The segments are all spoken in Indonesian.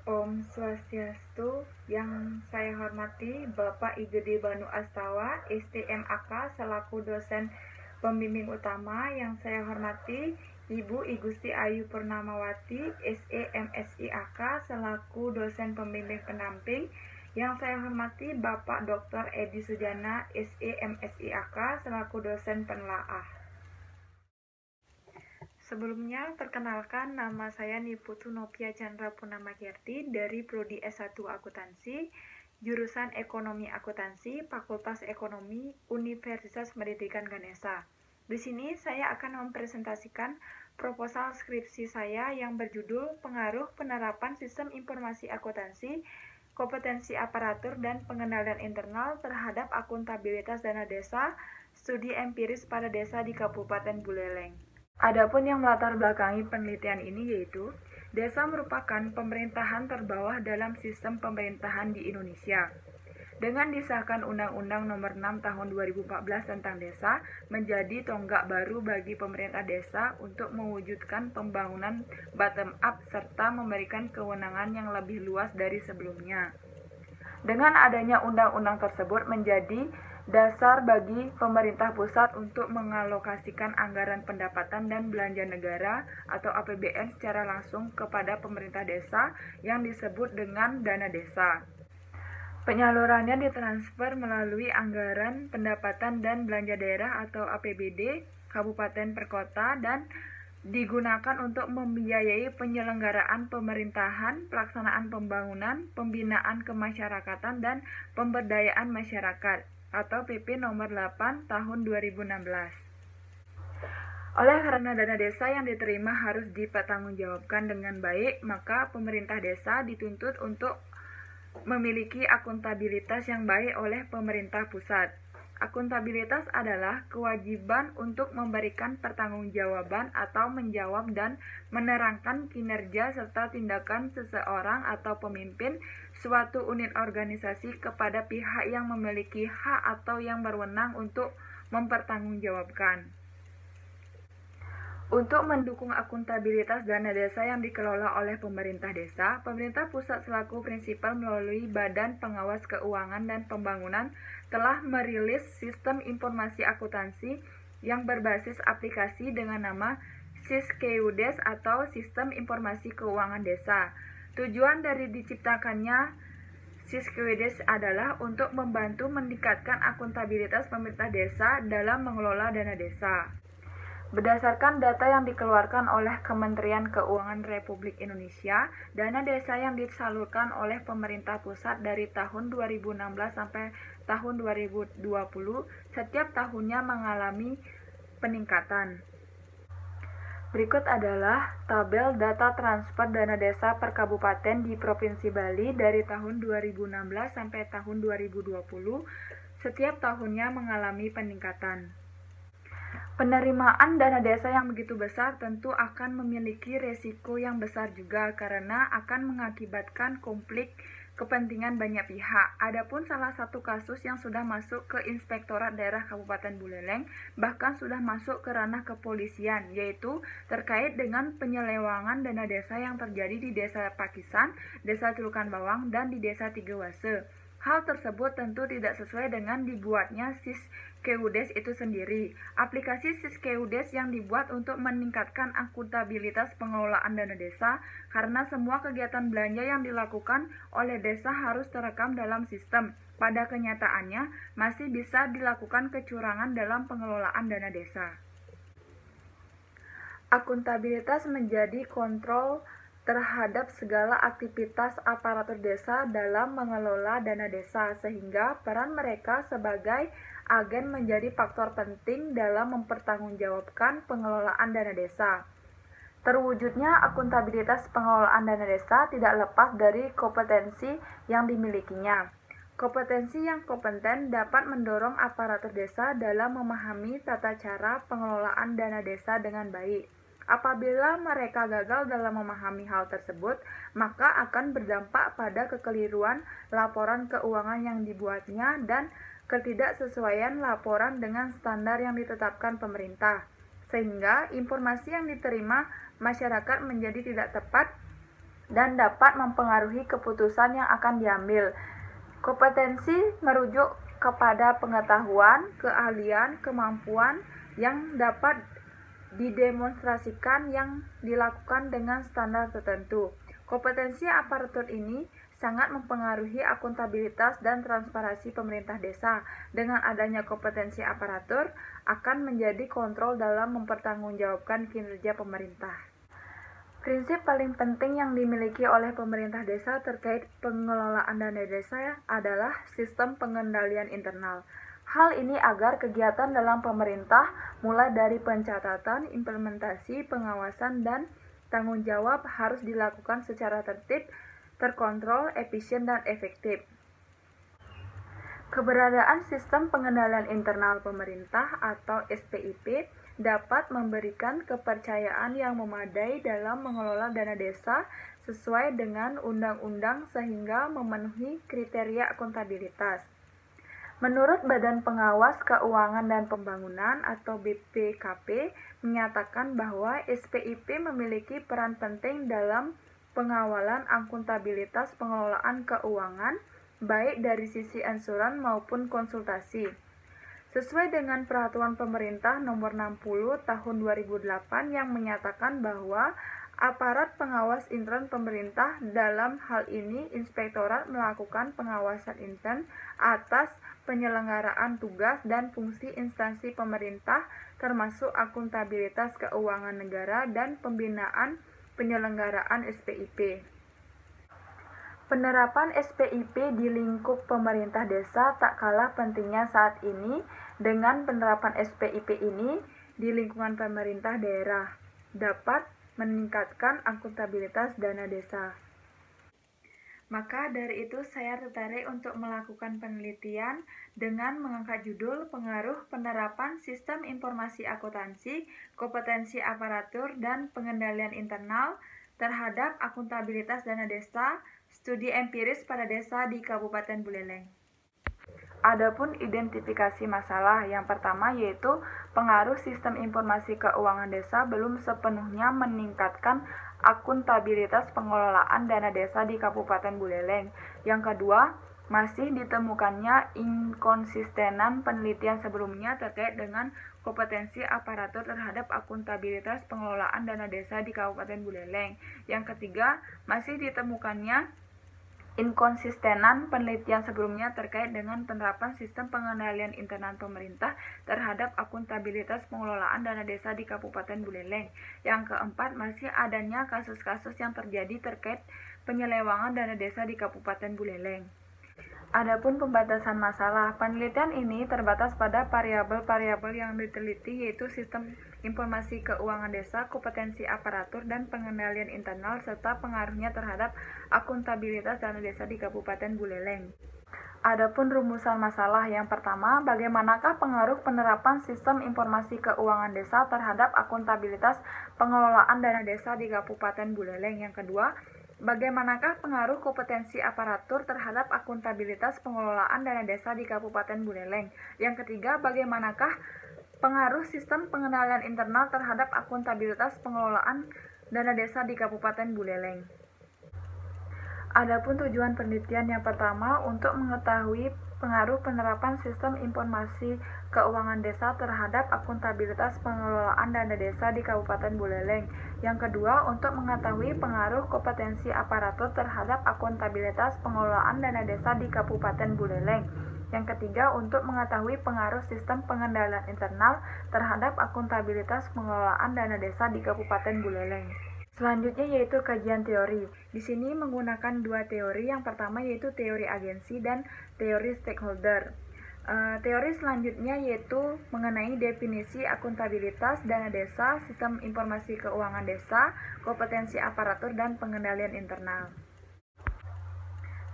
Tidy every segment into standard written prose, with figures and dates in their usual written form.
Om Swastiastu, yang saya hormati Bapak I Gede Banu Astawa, STMAK selaku dosen pembimbing utama. Yang saya hormati Ibu I Gusti Ayu Purnamawati, SEMSIAK selaku dosen pembimbing pendamping. Yang saya hormati Bapak Dr. Edi Sujana, SEMSIAK selaku dosen penelaah. Sebelumnya, perkenalkan, nama saya Niputu Nopia Chandra Purnamakirti dari Prodi S1 Akuntansi, jurusan Ekonomi Akuntansi, Fakultas Ekonomi, Universitas Pendidikan Ganesha. Di sini saya akan mempresentasikan proposal skripsi saya yang berjudul Pengaruh Penerapan Sistem Informasi Akuntansi, Kompetensi Aparatur dan Pengendalian Internal terhadap Akuntabilitas Dana Desa, Studi Empiris pada Desa di Kabupaten Buleleng. Adapun yang melatar belakangi penelitian ini yaitu, desa merupakan pemerintahan terbawah dalam sistem pemerintahan di Indonesia. Dengan disahkan Undang-Undang Nomor 6 Tahun 2014 tentang desa, menjadi tonggak baru bagi pemerintah desa untuk mewujudkan pembangunan bottom up serta memberikan kewenangan yang lebih luas dari sebelumnya. Dengan adanya undang-undang tersebut menjadi dasar bagi pemerintah pusat untuk mengalokasikan anggaran pendapatan dan belanja negara atau APBN secara langsung kepada pemerintah desa yang disebut dengan dana desa. Penyalurannya ditransfer melalui anggaran pendapatan dan belanja daerah atau APBD, kabupaten per kota, dan digunakan untuk membiayai penyelenggaraan pemerintahan, pelaksanaan pembangunan, pembinaan kemasyarakatan, dan pemberdayaan masyarakat atau PP nomor 8 tahun 2016. Oleh karena dana desa yang diterima harus dipertanggungjawabkan dengan baik, maka pemerintah desa dituntut untuk memiliki akuntabilitas yang baik oleh pemerintah pusat. Akuntabilitas adalah kewajiban untuk memberikan pertanggungjawaban atau menjawab dan menerangkan kinerja serta tindakan seseorang atau pemimpin suatu unit organisasi kepada pihak yang memiliki hak atau yang berwenang untuk mempertanggungjawabkan. Untuk mendukung akuntabilitas dana desa yang dikelola oleh pemerintah desa, pemerintah pusat selaku prinsipal melalui Badan Pengawas Keuangan dan Pembangunan telah merilis sistem informasi akuntansi yang berbasis aplikasi dengan nama SIS-KUDES atau Sistem Informasi Keuangan Desa. Tujuan dari diciptakannya SIS-KUDES adalah untuk membantu meningkatkan akuntabilitas pemerintah desa dalam mengelola dana desa. Berdasarkan data yang dikeluarkan oleh Kementerian Keuangan Republik Indonesia, dana desa yang disalurkan oleh pemerintah pusat dari tahun 2016 sampai tahun 2020 setiap tahunnya mengalami peningkatan. Berikut adalah tabel data transfer dana desa per kabupaten di Provinsi Bali dari tahun 2016 sampai tahun 2020. Setiap tahunnya mengalami peningkatan. Penerimaan dana desa yang begitu besar tentu akan memiliki resiko yang besar juga karena akan mengakibatkan konflik kepentingan banyak pihak. Adapun salah satu kasus yang sudah masuk ke Inspektorat Daerah Kabupaten Buleleng bahkan sudah masuk ke ranah kepolisian, yaitu terkait dengan penyelewangan dana desa yang terjadi di Desa Pakisan, Desa Celukan Bawang, dan di Desa Tigawase. Hal tersebut tentu tidak sesuai dengan dibuatnya SIS-KUDES itu sendiri. Aplikasi SIS-KUDES yang dibuat untuk meningkatkan akuntabilitas pengelolaan dana desa karena semua kegiatan belanja yang dilakukan oleh desa harus terekam dalam sistem. Pada kenyataannya, masih bisa dilakukan kecurangan dalam pengelolaan dana desa. Akuntabilitas menjadi kontrol terhadap segala aktivitas aparatur desa dalam mengelola dana desa, sehingga peran mereka sebagai agen menjadi faktor penting dalam mempertanggungjawabkan pengelolaan dana desa. Terwujudnya akuntabilitas pengelolaan dana desa tidak lepas dari kompetensi yang dimilikinya. Kompetensi yang kompeten dapat mendorong aparatur desa dalam memahami tata cara pengelolaan dana desa dengan baik. Apabila mereka gagal dalam memahami hal tersebut, maka akan berdampak pada kekeliruan laporan keuangan yang dibuatnya dan ketidaksesuaian laporan dengan standar yang ditetapkan pemerintah, sehingga informasi yang diterima masyarakat menjadi tidak tepat dan dapat mempengaruhi keputusan yang akan diambil. Kompetensi merujuk kepada pengetahuan, keahlian, kemampuan yang dapat didemonstrasikan yang dilakukan dengan standar tertentu. Kompetensi aparatur ini sangat mempengaruhi akuntabilitas dan transparansi pemerintah desa. Dengan adanya kompetensi aparatur, akan menjadi kontrol dalam mempertanggungjawabkan kinerja pemerintah. Prinsip paling penting yang dimiliki oleh pemerintah desa terkait pengelolaan dana desa adalah sistem pengendalian internal. Hal ini agar kegiatan dalam pemerintah, mulai dari pencatatan, implementasi, pengawasan, dan tanggung jawab harus dilakukan secara tertib, terkontrol, efisien, dan efektif. Keberadaan sistem pengendalian internal pemerintah atau SPIP dapat memberikan kepercayaan yang memadai dalam mengelola dana desa sesuai dengan undang-undang sehingga memenuhi kriteria akuntabilitas. Menurut Badan Pengawas Keuangan dan Pembangunan atau BPKP menyatakan bahwa SPIP memiliki peran penting dalam pengawalan akuntabilitas pengelolaan keuangan baik dari sisi angsuran maupun konsultasi. Sesuai dengan Peraturan Pemerintah Nomor 60 Tahun 2008 yang menyatakan bahwa aparat pengawas intern pemerintah, dalam hal ini Inspektorat, melakukan pengawasan intern atas penyelenggaraan tugas dan fungsi instansi pemerintah termasuk akuntabilitas keuangan negara dan pembinaan penyelenggaraan SPIP. Penerapan SPIP di lingkup pemerintah desa tak kalah pentingnya saat ini. Dengan penerapan SPIP ini di lingkungan pemerintah daerah dapat meningkatkan akuntabilitas dana desa. Maka dari itu saya tertarik untuk melakukan penelitian dengan mengangkat judul Pengaruh Penerapan Sistem Informasi Akuntansi, Kompetensi Aparatur, dan Pengendalian Internal terhadap Akuntabilitas Dana Desa, Studi Empiris pada Desa di Kabupaten Buleleng. Adapun identifikasi masalah, yang pertama yaitu pengaruh sistem informasi keuangan desa belum sepenuhnya meningkatkan akuntabilitas pengelolaan dana desa di Kabupaten Buleleng. Yang kedua, masih ditemukannya inkonsistenan penelitian sebelumnya terkait dengan kompetensi aparatur terhadap akuntabilitas pengelolaan dana desa di Kabupaten Buleleng. Yang ketiga, masih ditemukannya inkonsistenan penelitian sebelumnya terkait dengan penerapan sistem pengendalian internal pemerintah terhadap akuntabilitas pengelolaan dana desa di Kabupaten Buleleng. Yang keempat, masih adanya kasus-kasus yang terjadi terkait penyelewengan dana desa di Kabupaten Buleleng. Adapun pembatasan masalah, penelitian ini terbatas pada variabel-variabel yang diteliti, yaitu sistem informasi keuangan desa, kompetensi aparatur, dan pengendalian internal, serta pengaruhnya terhadap akuntabilitas dana desa di Kabupaten Buleleng. Adapun rumusan masalah, yang pertama, bagaimanakah pengaruh penerapan sistem informasi keuangan desa terhadap akuntabilitas pengelolaan dana desa di Kabupaten Buleleng? Yang kedua, bagaimanakah pengaruh kompetensi aparatur terhadap akuntabilitas pengelolaan dana desa di Kabupaten Buleleng? Yang ketiga, bagaimanakah pengaruh sistem pengendalian internal terhadap akuntabilitas pengelolaan dana desa di Kabupaten Buleleng? Adapun tujuan penelitian, yang pertama, untuk mengetahui pengaruh penerapan sistem informasi keuangan desa terhadap akuntabilitas pengelolaan dana desa di Kabupaten Buleleng. Yang kedua, untuk mengetahui pengaruh kompetensi aparatur terhadap akuntabilitas pengelolaan dana desa di Kabupaten Buleleng. Yang ketiga, untuk mengetahui pengaruh sistem pengendalian internal terhadap akuntabilitas pengelolaan dana desa di Kabupaten Buleleng. Selanjutnya yaitu kajian teori. Di sini menggunakan dua teori. Yang pertama yaitu teori agensi dan teori stakeholder. Teori selanjutnya yaitu mengenai definisi akuntabilitas dana desa, sistem informasi keuangan desa, kompetensi aparatur, dan pengendalian internal.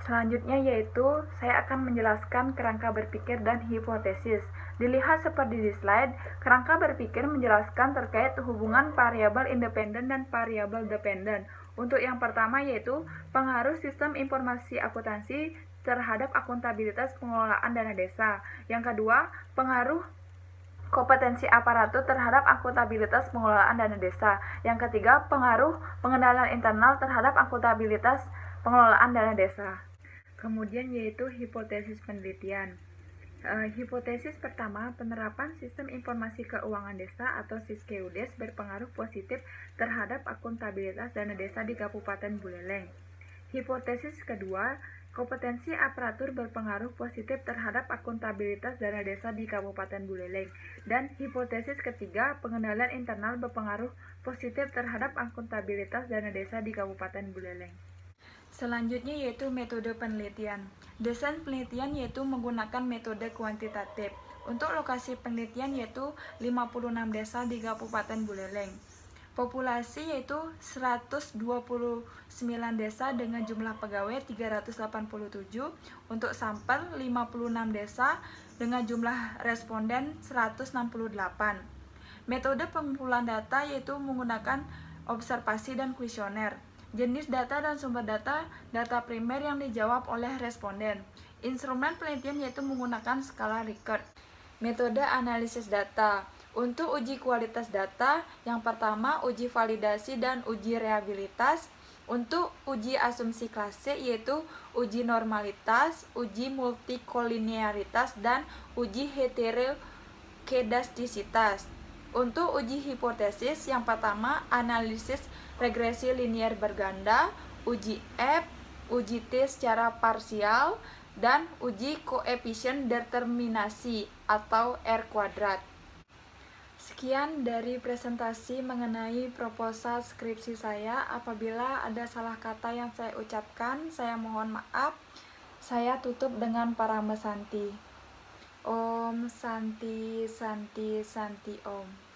Selanjutnya yaitu saya akan menjelaskan kerangka berpikir dan hipotesis. Dilihat seperti di slide, kerangka berpikir menjelaskan terkait hubungan variabel independen dan variabel dependen. Untuk yang pertama yaitu pengaruh sistem informasi akuntansi terhadap akuntabilitas pengelolaan dana desa. Yang kedua, pengaruh kompetensi aparatur terhadap akuntabilitas pengelolaan dana desa. Yang ketiga, pengaruh pengendalian internal terhadap akuntabilitas pengelolaan dana desa. Kemudian yaitu hipotesis penelitian. Hipotesis pertama, penerapan sistem informasi keuangan desa atau SISKEUDES berpengaruh positif terhadap akuntabilitas dana desa di Kabupaten Buleleng. Hipotesis kedua, kompetensi aparatur berpengaruh positif terhadap akuntabilitas dana desa di Kabupaten Buleleng. Dan hipotesis ketiga, pengendalian internal berpengaruh positif terhadap akuntabilitas dana desa di Kabupaten Buleleng. Selanjutnya yaitu metode penelitian. Desain penelitian yaitu menggunakan metode kuantitatif. Untuk lokasi penelitian yaitu 56 desa di Kabupaten Buleleng. Populasi yaitu 129 desa dengan jumlah pegawai 387. Untuk sampel 56 desa dengan jumlah responden 168. Metode pengumpulan data yaitu menggunakan observasi dan kuesioner. Jenis data dan sumber data primer yang dijawab oleh responden. Instrumen penelitian yaitu menggunakan skala Likert. Metode analisis data. Untuk uji kualitas data, yang pertama uji validasi dan uji reliabilitas. Untuk uji asumsi klase yaitu uji normalitas, uji multikolinearitas, dan uji heterokedastisitas. Untuk uji hipotesis, yang pertama analisis regresi linier berganda, uji F, uji T secara parsial, dan uji koefisien determinasi atau R². Sekian dari presentasi mengenai proposal skripsi saya. Apabila ada salah kata yang saya ucapkan, saya mohon maaf. Saya tutup dengan Parama Santi. Om Santi Santi Santi Om.